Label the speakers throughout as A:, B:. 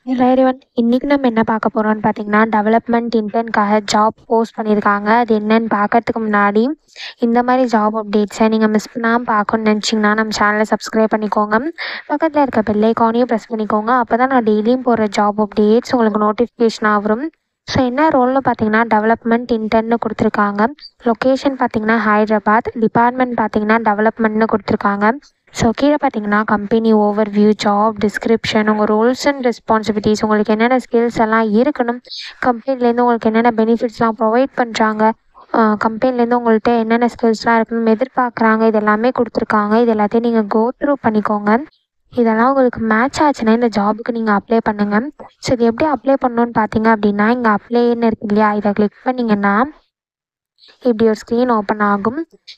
A: Hello everyone. இன்னைக்கு நம்ம என்ன பார்க்க போறோம்னு பார்த்தீங்கன்னா, டெவலப்மெண்ட் இன்டர்ன்காக ஜாப் போஸ்ட் பண்ணியிருக்காங்க. அது என்னன்னு பார்க்கறதுக்கு முன்னாடி, இந்த மாதிரி ஜாப் அப்டேட்ஸை நீங்கள் மிஸ் பண்ணாமல் பார்க்கணும்னு நினச்சிங்கன்னா, நம்ம சேனலை சப்ஸ்கிரைப் பண்ணிக்கோங்க. பக்கத்தில் இருக்க பெல் ஐக்கானையும் ப்ரெஸ் பண்ணிக்கோங்க. அப்போ தான் நான் டெய்லியும் போடுற ஜாப் அப்டேட்ஸ் உங்களுக்கு நோட்டிஃபிகேஷனாக வரும். ஸோ என்ன ரோல்னு பார்த்தீங்கன்னா, டெவலப்மெண்ட் இன்டர்ன்னு கொடுத்துருக்காங்க. லொக்கேஷன் பார்த்தீங்கன்னா ஹைதராபாத். டிபார்ட்மெண்ட் பார்த்தீங்கன்னா டெவலப்மெண்ட்னு கொடுத்துருக்காங்க. ஸோ கீழே பார்த்தீங்கன்னா கம்பெனி ஓவர்வியூ, ஜாப் டிஸ்கிரிப்ஷன், உங்கள் ரோல்ஸ் அண்ட் ரெஸ்பான்சிபிலிட்டிஸ், உங்களுக்கு என்னென்ன ஸ்கில்ஸ் எல்லாம் இருக்கணும், கம்பெனிலேருந்து உங்களுக்கு என்னென்ன பெனிஃபிட்ஸ்லாம் ப்ரொவைட் பண்ணுறாங்க, கம்பெனிலேருந்து உங்கள்கிட்ட என்னென்ன ஸ்கில்ஸ்லாம் இருக்கணும் எதிர்பார்க்குறாங்க, இது எல்லாமே கொடுத்துருக்காங்க. இது எல்லாத்தையும் நீங்கள் கோ த்ரூ பண்ணிக்கோங்க. இதெல்லாம் உங்களுக்கு மேட்ச் ஆச்சுன்னா இந்த ஜாபுக்கு நீங்கள் அப்ளை பண்ணுங்கள். ஸோ இது எப்படி அப்ளை பண்ணணுன்னு பார்த்தீங்க அப்படின்னா, இங்கே அப்ளைன்னு இருக்கு இல்லையா, இதை கிளிக் பண்ணிங்கன்னா இப்படி ஒரு ஸ்க்ரீன் ஓப்பன் ஆகும்.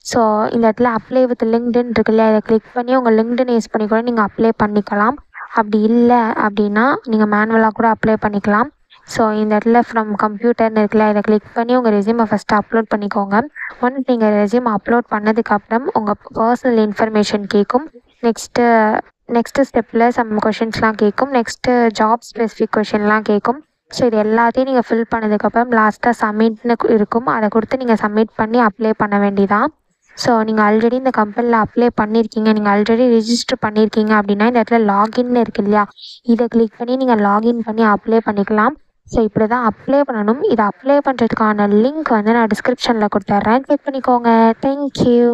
A: ஸோ இந்த இடத்துல அப்ளை வித் லிங்க்டின் இருக்கு இல்லையா, இதை கிளிக் பண்ணி உங்கள் லிங்க்டின் யூஸ் பண்ணி கூட நீங்கள் அப்ளை பண்ணிக்கலாம். அப்படி இல்லை அப்படின்னா நீங்கள் மேனுவலாக கூட அப்ளை பண்ணிக்கலாம். ஸோ இந்த இடத்துல ஃப்ரம் கம்ப்யூட்டர்னு இருக்குல்ல, இதை கிளிக் பண்ணி உங்கள் ரெஸ்யூமை ஃபஸ்ட்டு அப்லோட் பண்ணிக்கோங்க. ஒன்ஸ் நீங்கள் ரெஸ்யூம் அப்லோட் பண்ணதுக்கப்புறம் உங்கள் பர்சனல் இன்ஃபர்மேஷன் கேட்கும். நெக்ஸ்ட்டு ஸ்டெப்பில் சம் கொஷின்ஸ்லாம் கேட்கும். நெக்ஸ்ட்டு ஜாப் ஸ்பெசிஃபிக் கொஷின்லாம் கேட்கும். ஸோ இது எல்லாத்தையும் நீங்கள் ஃபில் பண்ணதுக்கப்புறம் லாஸ்ட்டாக சப்மிட்னு இருக்கும். அதை கொடுத்து நீங்கள் சப்மிட் பண்ணி அப்ளை பண்ண வேண்டியதான். ஸோ நீங்கள் ஆல்ரெடி இந்த கம்பெனியில் அப்ளை பண்ணியிருக்கீங்க, நீங்கள் ஆல்ரெடி ரிஜிஸ்டர் பண்ணியிருக்கீங்க அப்படின்னா இந்த இடத்துல லாகின்னு இருக்கு இல்லையா, இதை கிளிக் பண்ணி நீங்கள் லாகின் பண்ணி அப்ளை பண்ணிக்கலாம். ஸோ இப்படி தான் அப்ளை பண்ணணும். இதை அப்ளை பண்ணுறதுக்கான லிங்க் வந்து நான் டிஸ்கிரிப்ஷனில் கொடுத்துட்றேன், கிளிக் பண்ணிக்கோங்க. தேங்க்யூ.